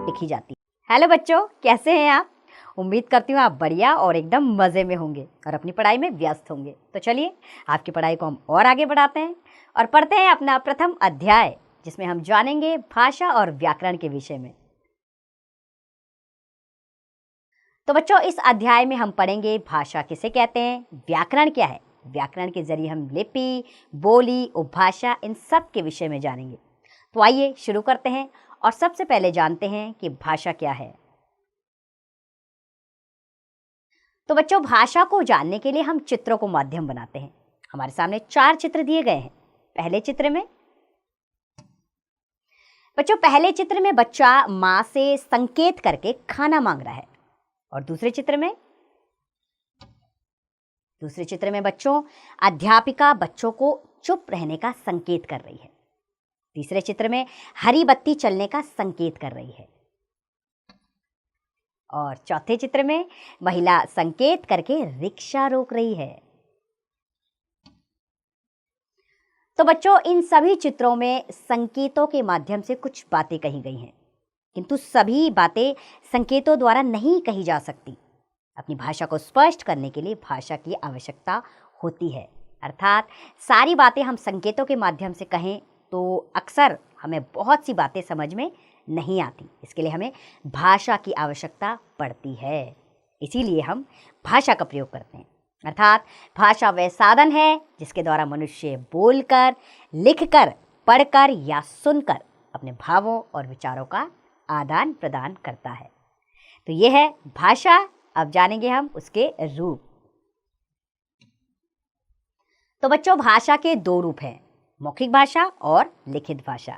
लिखी जाती है। हेलो बच्चों, कैसे हैं आप? उम्मीद करती हूँ आप बढ़िया और एकदम मज़े में होंगे और अपनी पढ़ाई में व्यस्त होंगे। तो चलिए आपकी पढ़ाई को हम और आगे बढ़ाते हैं और पढ़ते हैं अपना प्रथम अध्याय, जिसमें हम जानेंगे भाषा और व्याकरण के विषय में। तो बच्चों, इस अध्याय में हम पढ़ेंगे भाषा किसे कहते हैं, व्याकरण क्या है, व्याकरण के जरिए हम लिपि, बोली, उपभाषा, इन सब के विषय में जानेंगे। तो आइए शुरू करते हैं और सबसे पहले जानते हैं कि भाषा क्या है। तो बच्चों, भाषा को जानने के लिए हम चित्रों को माध्यम बनाते हैं। हमारे सामने 4 चित्र दिए गए हैं। पहले चित्र में बच्चों, पहले चित्र में बच्चा माँ से संकेत करके खाना मांग रहा है और दूसरे चित्र में बच्चों अध्यापिका बच्चों को चुप रहने का संकेत कर रही है। तीसरे चित्र में हरी बत्ती चलने का संकेत कर रही है और चौथे चित्र में महिला संकेत करके रिक्शा रोक रही है। तो बच्चों, इन सभी चित्रों में संकेतों के माध्यम से कुछ बातें कही गई हैं, किंतु सभी बातें संकेतों द्वारा नहीं कही जा सकती। अपनी भाषा को स्पष्ट करने के लिए भाषा की आवश्यकता होती है, अर्थात सारी बातें हम संकेतों के माध्यम से कहें तो अक्सर हमें बहुत सी बातें समझ में नहीं आती। इसके लिए हमें भाषा की आवश्यकता पड़ती है, इसीलिए हम भाषा का प्रयोग करते हैं। अर्थात भाषा वह साधन है जिसके द्वारा मनुष्य बोलकर, लिखकर, पढ़कर या सुनकर अपने भावों और विचारों का आदान प्रदान करता है। तो यह है भाषा। अब जानेंगे हम उसके रूप। तो बच्चों, भाषा के 2 रूप हैं, मौखिक भाषा और लिखित भाषा।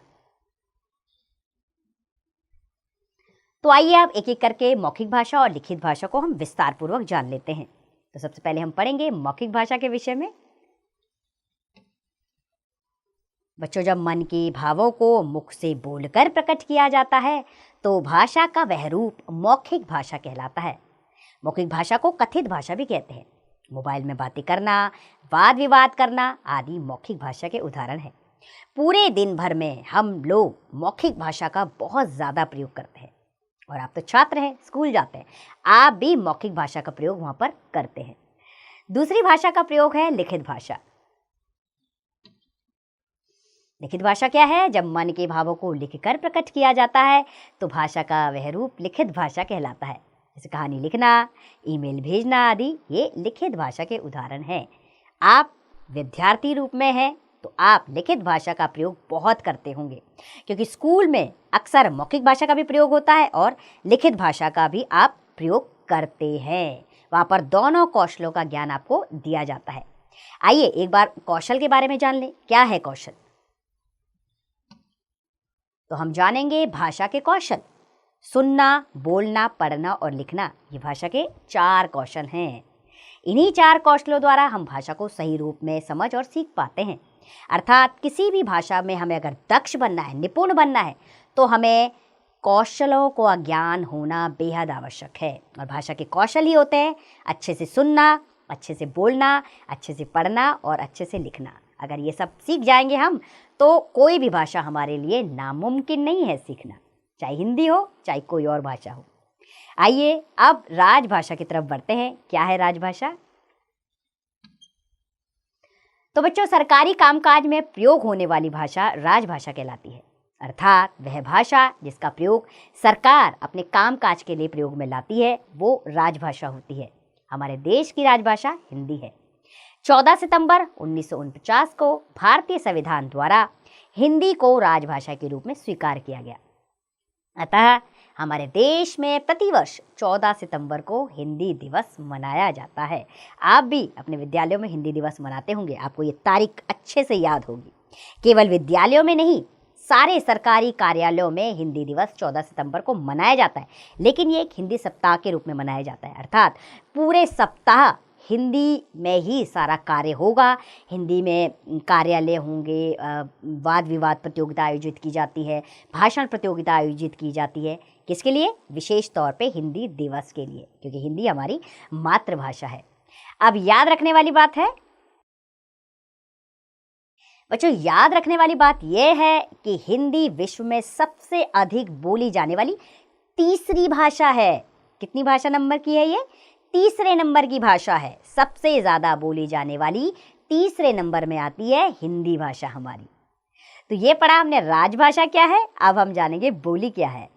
तो आइए अब एक एक करके मौखिक भाषा और लिखित भाषा को हम विस्तार पूर्वक जान लेते हैं। तो सबसे पहले हम पढ़ेंगे मौखिक भाषा के विषय में। बच्चों, जब मन के भावों को मुख से बोलकर प्रकट किया जाता है तो भाषा का वह रूप मौखिक भाषा कहलाता है। मौखिक भाषा को कथित भाषा भी कहते हैं। मोबाइल में बातें करना, वाद विवाद करना आदि मौखिक भाषा के उदाहरण हैं। पूरे दिन भर में हम लोग मौखिक भाषा का बहुत ज़्यादा प्रयोग करते हैं और आप तो छात्र हैं, स्कूल जाते हैं, आप भी मौखिक भाषा का प्रयोग वहाँ पर करते हैं। दूसरी भाषा का प्रयोग है लिखित भाषा। लिखित भाषा क्या है? जब मन के भावों को लिखकर प्रकट किया जाता है तो भाषा का वह रूप लिखित भाषा कहलाता है। जैसे कहानी लिखना, ईमेल भेजना आदि ये लिखित भाषा के उदाहरण हैं। आप विद्यार्थी रूप में हैं तो आप लिखित भाषा का प्रयोग बहुत करते होंगे, क्योंकि स्कूल में अक्सर मौखिक भाषा का भी प्रयोग होता है और लिखित भाषा का भी आप प्रयोग करते हैं। वहाँ पर दोनों कौशलों का ज्ञान आपको दिया जाता है। आइए एक बार कौशल के बारे में जान लें। क्या है कौशल? तो हम जानेंगे भाषा के कौशल। सुनना, बोलना, पढ़ना और लिखना, ये भाषा के 4 कौशल हैं। इन्हीं 4 कौशलों द्वारा हम भाषा को सही रूप में समझ और सीख पाते हैं। अर्थात किसी भी भाषा में हमें अगर दक्ष बनना है, निपुण बनना है, तो हमें कौशलों को ज्ञान होना बेहद आवश्यक है। और भाषा के कौशल ही होते हैं अच्छे से सुनना, अच्छे से बोलना, अच्छे से पढ़ना और अच्छे से लिखना। अगर ये सब सीख जाएंगे हम तो कोई भी भाषा हमारे लिए नामुमकिन नहीं है सीखना, चाहे हिंदी हो चाहे कोई और भाषा हो। आइए अब राजभाषा की तरफ बढ़ते हैं। क्या है राजभाषा? तो बच्चों, सरकारी कामकाज में प्रयोग होने वाली भाषा राजभाषा कहलाती है। अर्थात वह भाषा जिसका प्रयोग सरकार अपने कामकाज के लिए प्रयोग में लाती है वो राजभाषा होती है। हमारे देश की राजभाषा हिंदी है। 14 सितंबर 1949 को भारतीय संविधान द्वारा हिंदी को राजभाषा के रूप में स्वीकार किया गया। अतः हमारे देश में प्रतिवर्ष 14 सितंबर को हिंदी दिवस मनाया जाता है। आप भी अपने विद्यालयों में हिंदी दिवस मनाते होंगे, आपको ये तारीख अच्छे से याद होगी। केवल विद्यालयों में नहीं, सारे सरकारी कार्यालयों में हिंदी दिवस 14 सितंबर को मनाया जाता है, लेकिन ये एक हिंदी सप्ताह के रूप में मनाया जाता है। अर्थात पूरे सप्ताह हिंदी में ही सारा कार्य होगा। हिंदी में कार्यालय होंगे, वाद विवाद प्रतियोगिता आयोजित की जाती है, भाषण प्रतियोगिता आयोजित की जाती है। किसके लिए? विशेष तौर पे हिंदी दिवस के लिए, क्योंकि हिंदी हमारी मातृभाषा है। अब याद रखने वाली बात है बच्चों, याद रखने वाली बात यह है कि हिंदी विश्व में सबसे अधिक बोली जाने वाली तीसरी भाषा है। कितनी भाषा नंबर की है ये? तीसरे नंबर की भाषा है। सबसे ज़्यादा बोली जाने वाली तीसरे नंबर में आती है हिंदी भाषा हमारी। तो ये पढ़ा हमने राजभाषा क्या है, अब हम जानेंगे बोली क्या है।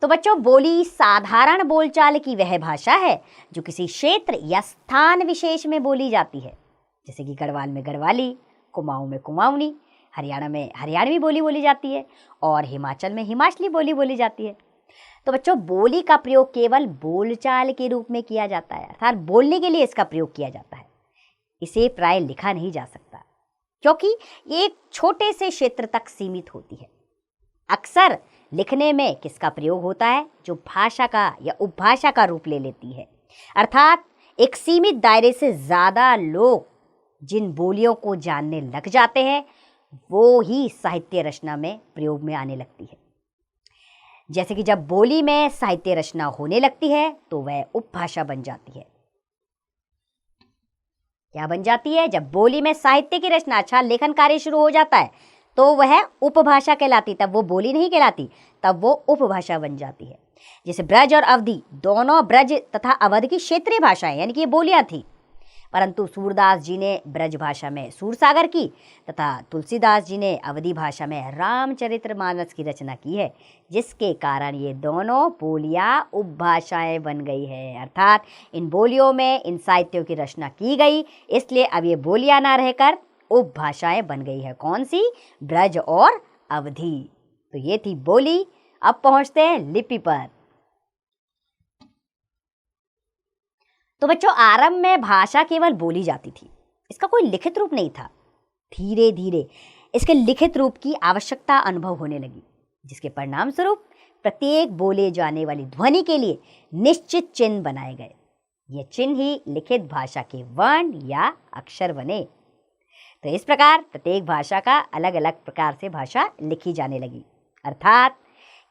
तो बच्चों, बोली साधारण बोलचाल की वह भाषा है जो किसी क्षेत्र या स्थान विशेष में बोली जाती है। जैसे कि गढ़वाल में गढ़वाली, कुमाऊं में कुमाऊनी, हरियाणा में हरियाणवी बोली बोली जाती है और हिमाचल में हिमाचली बोली बोली जाती है। तो बच्चों, बोली का प्रयोग केवल बोलचाल के रूप में किया जाता है, अर्थात बोलने के लिए इसका प्रयोग किया जाता है। इसे प्राय लिखा नहीं जा सकता क्योंकि ये एक छोटे से क्षेत्र तक सीमित होती है। अक्सर लिखने में किसका प्रयोग होता है? जो भाषा का या उपभाषा का रूप ले लेती है, अर्थात एक सीमित दायरे से ज़्यादा लोग जिन बोलियों को जानने लग जाते हैं वो ही साहित्य रचना में प्रयोग में आने लगती है। जैसे कि जब बोली में साहित्य रचना होने लगती है तो वह उपभाषा बन जाती है। क्या बन जाती है? जब बोली में साहित्य की रचना, अच्छा लेखन कार्य शुरू हो जाता है तो वह उपभाषा कहलाती, तब वो बोली नहीं कहलाती, तब वो उपभाषा बन जाती है। जैसे ब्रज और अवधी दोनों ब्रज तथा अवध की क्षेत्रीय भाषाएं यानी कि ये बोलियां थी, परंतु सूरदास जी ने ब्रज भाषा में सूरसागर की तथा तुलसीदास जी ने अवधी भाषा में रामचरितमानस की रचना की है, जिसके कारण ये दोनों बोलियां उपभाषाएं बन गई है। अर्थात इन बोलियों में इन साहित्यों की रचना की गई, इसलिए अब ये बोलियां ना रहकर उपभाषाएं बन गई है। कौन सी? ब्रज और अवधी। तो ये थी बोली। अब पहुंचते हैं लिपि पर। तो बच्चों, आरंभ में भाषा केवल बोली जाती थी, इसका कोई लिखित रूप नहीं था। धीरे धीरे इसके लिखित रूप की आवश्यकता अनुभव होने लगी, जिसके परिणाम स्वरूप प्रत्येक बोले जाने वाली ध्वनि के लिए निश्चित चिन्ह बनाए गए। ये चिन्ह ही लिखित भाषा के वर्ण या अक्षर बने। तो इस प्रकार प्रत्येक भाषा का अलग अलग प्रकार से भाषा लिखी जाने लगी। अर्थात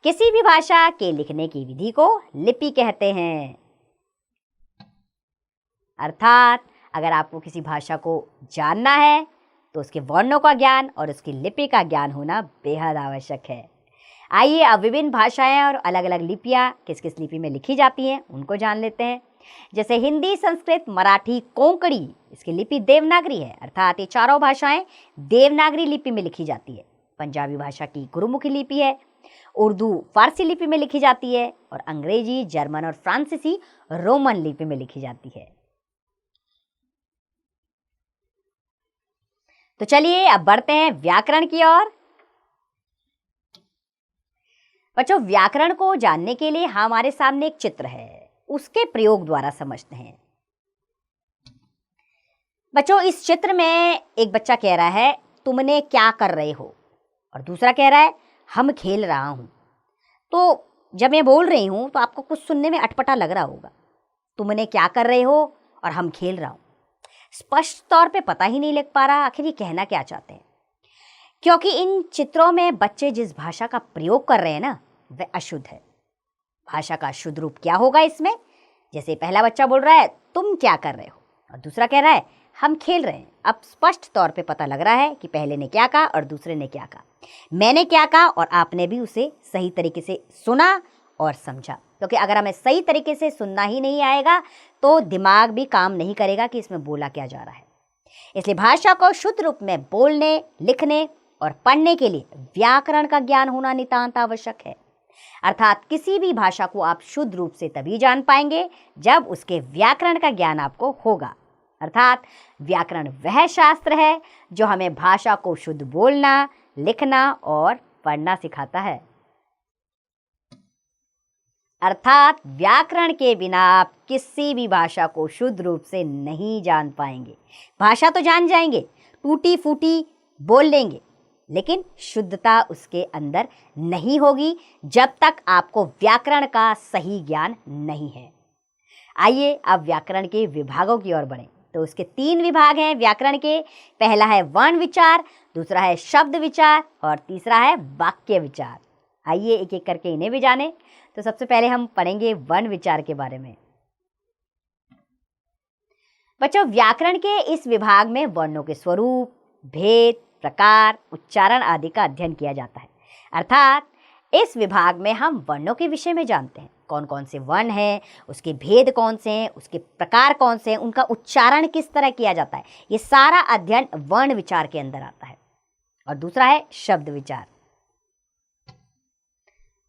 किसी भी भाषा के लिखने की विधि को लिपि कहते हैं। अर्थात अगर आपको किसी भाषा को जानना है तो उसके वर्णों का ज्ञान और उसकी लिपि का ज्ञान होना बेहद आवश्यक है। आइए अब विभिन्न भाषाएं और अलग अलग लिपियां किस किस लिपि में लिखी जाती हैं उनको जान लेते हैं। जैसे हिंदी, संस्कृत, मराठी, कोंकणी, इसकी लिपि देवनागरी है। अर्थात ये चारों भाषाएं देवनागरी लिपि में लिखी जाती है। पंजाबी भाषा की गुरुमुखी लिपि है। उर्दू फारसी लिपि में लिखी जाती है और अंग्रेजी, जर्मन और फ्रांसीसी रोमन लिपि में लिखी जाती है। तो चलिए अब बढ़ते हैं व्याकरण की ओर। बच्चों, व्याकरण को जानने के लिए हमारे सामने एक चित्र है, उसके प्रयोग द्वारा समझते हैं। बच्चों, इस चित्र में एक बच्चा कह रहा है तुमने क्या कर रहे हो, और दूसरा कह रहा है हम खेल रहा हूं। तो जब मैं बोल रही हूं तो आपको कुछ सुनने में अटपटा लग रहा होगा। तुमने क्या कर रहे हो और हम खेल रहा हूं, स्पष्ट तौर पे पता ही नहीं लग पा रहा आखिर ये कहना क्या चाहते हैं, क्योंकि इन चित्रों में बच्चे जिस भाषा का प्रयोग कर रहे हैं ना वह अशुद्ध है। भाषा का शुद्ध रूप क्या होगा इसमें? जैसे पहला बच्चा बोल रहा है तुम क्या कर रहे हो और दूसरा कह रहा है हम खेल रहे हैं। अब स्पष्ट तौर पे पता लग रहा है कि पहले ने क्या कहा और दूसरे ने क्या कहा। मैंने क्या कहा और आपने भी उसे सही तरीके से सुना और समझा, क्योंकि अगर हमें सही तरीके से सुनना ही नहीं आएगा तो दिमाग भी काम नहीं करेगा कि इसमें बोला क्या जा रहा है। इसलिए भाषा को शुद्ध रूप में बोलने, लिखने और पढ़ने के लिए व्याकरण का ज्ञान होना नितांत आवश्यक है। अर्थात किसी भी भाषा को आप शुद्ध रूप से तभी जान पाएंगे जब उसके व्याकरण का ज्ञान आपको होगा। अर्थात व्याकरण वह शास्त्र है जो हमें भाषा को शुद्ध बोलना, लिखना और पढ़ना सिखाता है। अर्थात व्याकरण के बिना आप किसी भी भाषा को शुद्ध रूप से नहीं जान पाएंगे। भाषा तो जान जाएंगे, टूटी फूटी बोल लेंगे, लेकिन शुद्धता उसके अंदर नहीं होगी जब तक आपको व्याकरण का सही ज्ञान नहीं है। आइए अब व्याकरण के विभागों की ओर बढ़ें। तो उसके 3 विभाग हैं व्याकरण के। पहला है वर्ण विचार, दूसरा है शब्द विचार और तीसरा है वाक्य विचार। आइए एक एक करके इन्हें भी जानें। तो सबसे पहले हम पढ़ेंगे वर्ण विचार के बारे में। बच्चों, व्याकरण के इस विभाग में वर्णों के स्वरूप, भेद, प्रकार, उच्चारण आदि का अध्ययन किया जाता है। अर्थात इस विभाग में हम वर्णों के विषय में जानते हैं, कौन कौन से वर्ण हैं, उसके भेद कौन से हैं, उसके प्रकार कौन से हैं, उनका उच्चारण किस तरह किया जाता है। ये सारा अध्ययन वर्ण विचार के अंदर आता है। और दूसरा है शब्द विचार।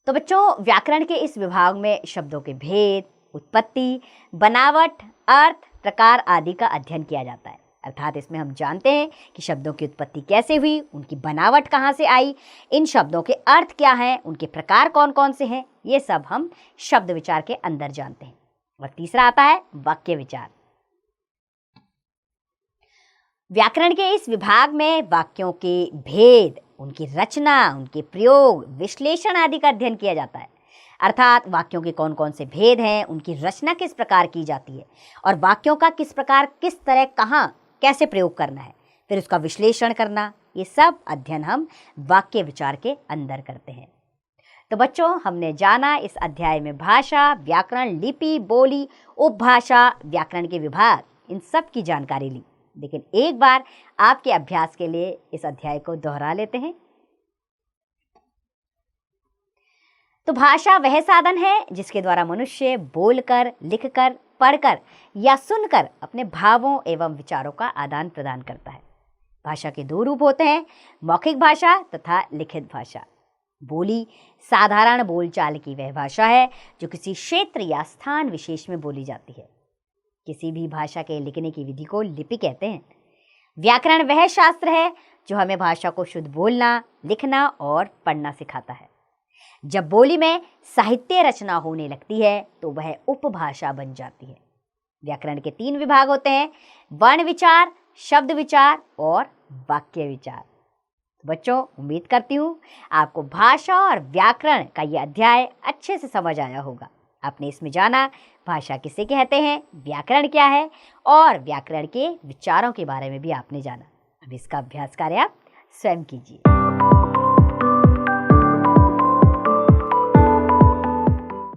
तो बच्चों, व्याकरण के इस विभाग में शब्दों के भेद, उत्पत्ति, बनावट, अर्थ, प्रकार आदि का अध्ययन किया जाता है। अर्थात इसमें हम जानते हैं कि शब्दों की उत्पत्ति कैसे हुई, उनकी बनावट कहाँ से आई, इन शब्दों के अर्थ क्या हैं, उनके प्रकार कौन कौन से हैं, ये सब हम शब्द विचार के अंदर जानते हैं। और तीसरा आता है वाक्य विचार। व्याकरण के इस विभाग में वाक्यों के भेद, उनकी रचना, उनके प्रयोग, विश्लेषण आदि का अध्ययन किया जाता है। अर्थात वाक्यों के कौन कौन से भेद हैं, उनकी रचना किस प्रकार की जाती है और वाक्यों का किस प्रकार, किस तरह, कहाँ, कैसे प्रयोग करना है, फिर उसका विश्लेषण करना, ये सब अध्ययन हम वाक्य विचार के अंदर करते हैं। तो बच्चों, हमने जाना इस अध्याय में भाषा, व्याकरण, लिपि, बोली, उपभाषा, व्याकरण के विभाग, इन सब की जानकारी ली। लेकिन एक बार आपके अभ्यास के लिए इस अध्याय को दोहरा लेते हैं। तो भाषा वह साधन है जिसके द्वारा मनुष्य बोलकर, लिखकर, पढ़कर या सुनकर अपने भावों एवं विचारों का आदान प्रदान करता है। भाषा के दो रूप होते हैं, मौखिक भाषा तथा लिखित भाषा। बोली साधारण बोलचाल की वह भाषा है जो किसी क्षेत्र या स्थान विशेष में बोली जाती है। किसी भी भाषा के लिखने की विधि को लिपि कहते हैं। व्याकरण वह शास्त्र है जो हमें भाषा को शुद्ध बोलना, लिखना और पढ़ना सिखाता है। जब बोली में साहित्य रचना होने लगती है तो वह उपभाषा बन जाती है। व्याकरण के 3 विभाग होते हैं, वर्ण विचार, शब्द विचार और वाक्य विचार। बच्चों, उम्मीद करती हूँ आपको भाषा और व्याकरण का यह अध्याय अच्छे से समझ आया होगा। आपने इसमें जाना भाषा किसे कहते हैं, व्याकरण क्या है और व्याकरण के विचारों के बारे में भी आपने जाना। अब इसका अभ्यास कार्य आप स्वयं कीजिए।